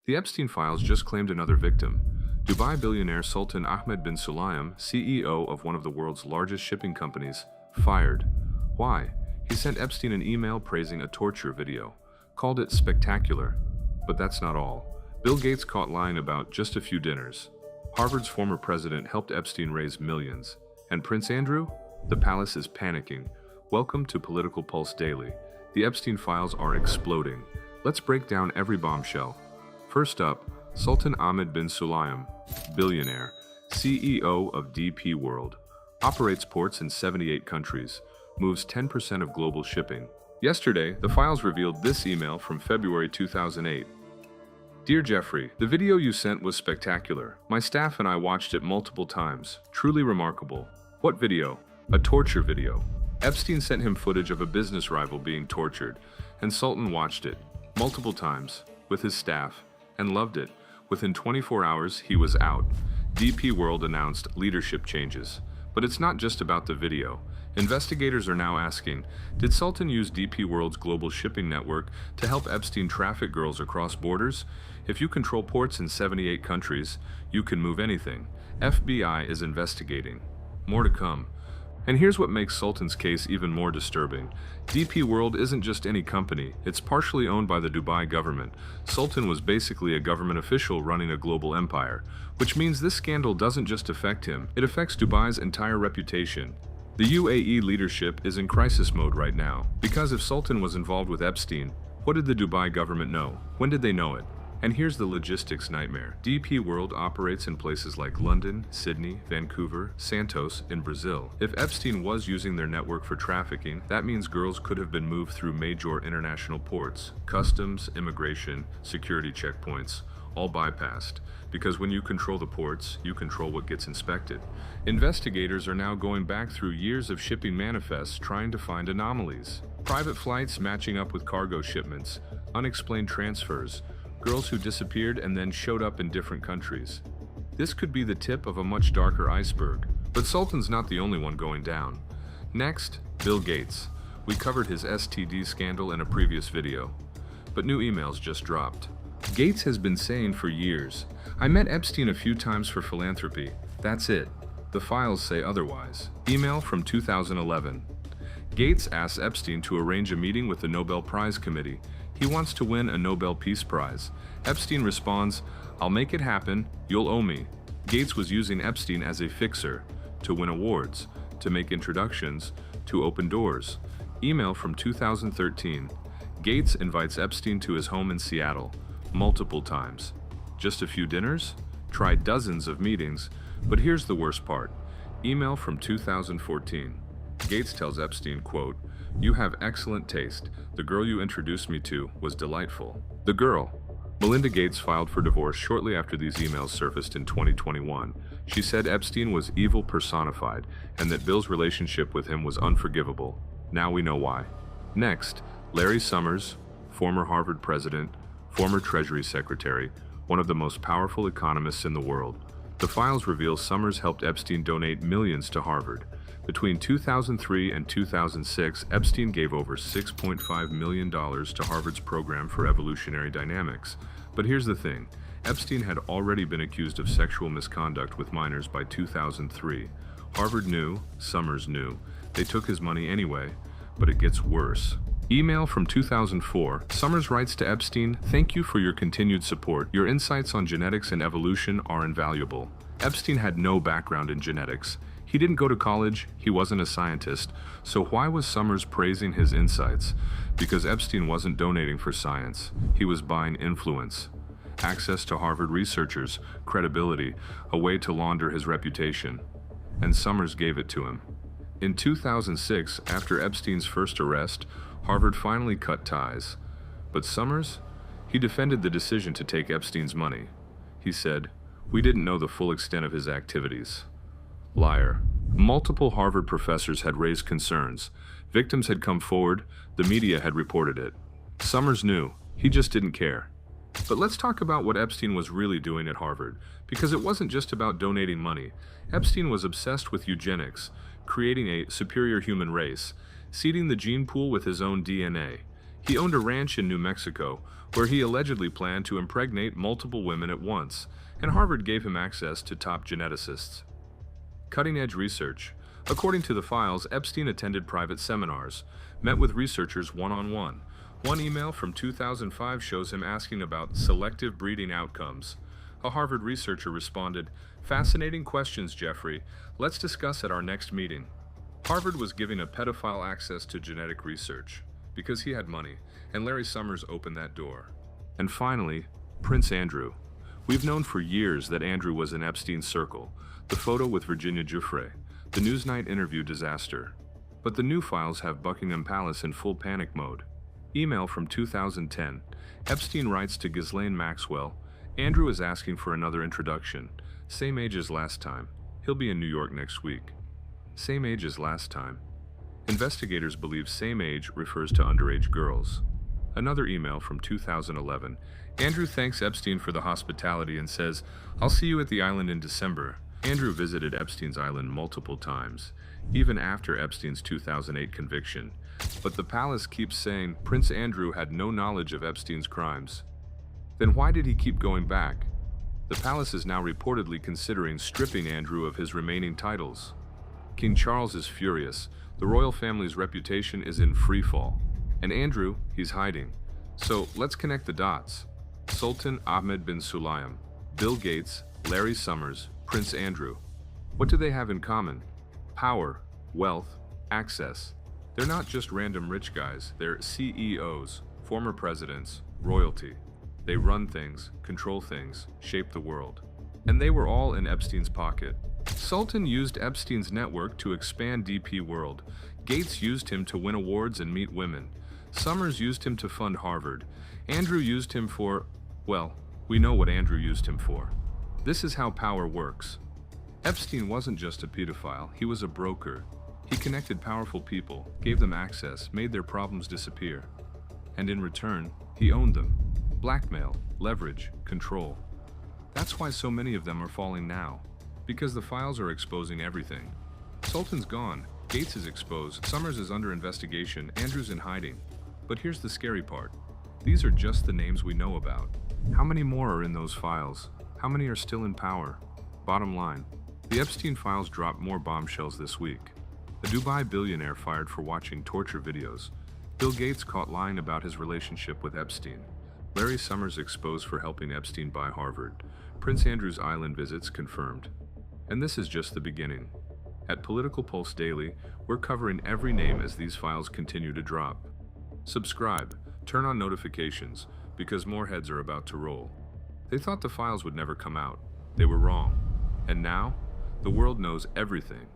The Epstein files just claimed another victim. Dubai billionaire Sultan Ahmed bin Sulayem, CEO of one of the world's largest shipping companies, fired. Why? He sent Epstein an email praising a torture video, called it spectacular. But that's not all. Bill Gates caught lying about just a few dinners. Harvard's former president helped Epstein raise millions. And Prince Andrew? The palace is panicking. Welcome to Political Pulse Daily. The Epstein files are exploding. Let's break down every bombshell. First up, Sultan Ahmed bin Sulayem, billionaire, CEO of DP World, operates ports in 78 countries, moves 10% of global shipping. Yesterday, the files revealed this email from February 2008. Dear Jeffrey, the video you sent was spectacular. My staff and I watched it multiple times. Truly remarkable. What video? A torture video. Epstein sent him footage of a business rival being tortured, and Sultan watched it multiple times with his staff and loved it. Within 24 hours, he was out. DP World announced leadership changes. But it's not just about the video. Investigators are now asking, did Sultan use DP World's global shipping network to help Epstein traffic girls across borders? If you control ports in 78 countries, you can move anything. FBI is investigating. More to come. And here's what makes Sultan's case even more disturbing. DP World isn't just any company, it's partially owned by the Dubai government. Sultan was basically a government official running a global empire, which means this scandal doesn't just affect him, it affects Dubai's entire reputation. The UAE leadership is in crisis mode right now, because if Sultan was involved with Epstein, what did the Dubai government know? When did they know it? And here's the logistics nightmare. DP World operates in places like London, Sydney, Vancouver, Santos, in Brazil. If Epstein was using their network for trafficking, that means girls could have been moved through major international ports, customs, immigration, security checkpoints, all bypassed. Because when you control the ports, you control what gets inspected. Investigators are now going back through years of shipping manifests trying to find anomalies. Private flights matching up with cargo shipments, unexplained transfers, girls who disappeared and then showed up in different countries. This could be the tip of a much darker iceberg. But Sultan's not the only one going down. Next, Bill Gates. We covered his STD scandal in a previous video. But new emails just dropped. Gates has been saying for years, I met Epstein a few times for philanthropy. That's it. The files say otherwise. Email from 2011. Gates asks Epstein to arrange a meeting with the Nobel Prize committee. He wants to win a Nobel Peace Prize. Epstein responds, I'll make it happen, you'll owe me. Gates was using Epstein as a fixer, to win awards, to make introductions, to open doors. Email from 2013. Gates invites Epstein to his home in Seattle, multiple times. Just a few dinners? Try dozens of meetings, but here's the worst part. Email from 2014. Gates tells Epstein, quote, you have excellent taste. The girl you introduced me to was delightful. The girl. Melinda Gates filed for divorce shortly after these emails surfaced in 2021. She said Epstein was evil personified and that Bill's relationship with him was unforgivable. Now we know why. Next, Larry Summers, former Harvard president, former Treasury Secretary, one of the most powerful economists in the world. The files reveal Summers helped Epstein donate millions to Harvard. Between 2003 and 2006, Epstein gave over $6.5 million to Harvard's program for evolutionary dynamics. But here's the thing. Epstein had already been accused of sexual misconduct with minors by 2003. Harvard knew, Summers knew. They took his money anyway, but it gets worse. Email from 2004. Summers writes to Epstein, thank you for your continued support. Your insights on genetics and evolution are invaluable. Epstein had no background in genetics. He didn't go to college, he wasn't a scientist, so why was Summers praising his insights? Because Epstein wasn't donating for science, he was buying influence. Access to Harvard researchers, credibility, a way to launder his reputation. And Summers gave it to him. In 2006, after Epstein's first arrest, Harvard finally cut ties. But Summers? He defended the decision to take Epstein's money. He said, we didn't know the full extent of his activities. Liar. Multiple Harvard professors had raised concerns. Victims had come forward, the media had reported it. Summers knew, he just didn't care. But let's talk about what Epstein was really doing at Harvard, because it wasn't just about donating money. Epstein was obsessed with eugenics, creating a superior human race, seeding the gene pool with his own DNA. He owned a ranch in New Mexico where he allegedly planned to impregnate multiple women at once, and Harvard gave him access to top geneticists. Cutting-edge research. According to the files, Epstein attended private seminars, met with researchers one-on-one. One email from 2005 shows him asking about selective breeding outcomes. A Harvard researcher responded, "Fascinating questions, Jeffrey. Let's discuss at our next meeting." Harvard was giving a pedophile access to genetic research because he had money, and Larry Summers opened that door. And finally, Prince Andrew. We've known for years that Andrew was in Epstein's circle. The photo with Virginia Giuffre, the Newsnight interview disaster. But the new files have Buckingham Palace in full panic mode. Email from 2010. Epstein writes to Ghislaine Maxwell, "Andrew is asking for another introduction. Same age as last time. He'll be in New York next week." Same age as last time. Investigators believe same age refers to underage girls. Another email from 2011. Andrew thanks Epstein for the hospitality and says, "I'll see you at the island in December." Andrew visited Epstein's island multiple times, even after Epstein's 2008 conviction. But the palace keeps saying Prince Andrew had no knowledge of Epstein's crimes. Then why did he keep going back? The palace is now reportedly considering stripping Andrew of his remaining titles. King Charles is furious. The royal family's reputation is in free fall. And Andrew, he's hiding. So let's connect the dots. Sultan Ahmed bin Sulayem, Bill Gates, Larry Summers, Prince Andrew. What do they have in common? Power, wealth, access. They're not just random rich guys, they're CEOs, former presidents, royalty. They run things, control things, shape the world. And they were all in Epstein's pocket. Sultan used Epstein's network to expand DP World. Gates used him to win awards and meet women. Summers used him to fund Harvard. Andrew used him for, well, we know what Andrew used him for. This is how power works. Epstein wasn't just a pedophile, he was a broker. He connected powerful people, gave them access, made their problems disappear. And in return, he owned them. Blackmail, leverage, control. That's why so many of them are falling now. Because the files are exposing everything. Sultan's gone, Gates is exposed, Summers is under investigation, Andrew's in hiding. But here's the scary part. These are just the names we know about. How many more are in those files? How many are still in power? Bottom line, the Epstein files dropped more bombshells this week. A Dubai billionaire fired for watching torture videos. Bill Gates caught lying about his relationship with Epstein. Larry Summers exposed for helping Epstein buy Harvard. Prince Andrew's island visits confirmed. And this is just the beginning. At Political Pulse Daily, we're covering every name as these files continue to drop. Subscribe, turn on notifications, because more heads are about to roll. They thought the files would never come out. They were wrong. And now, the world knows everything.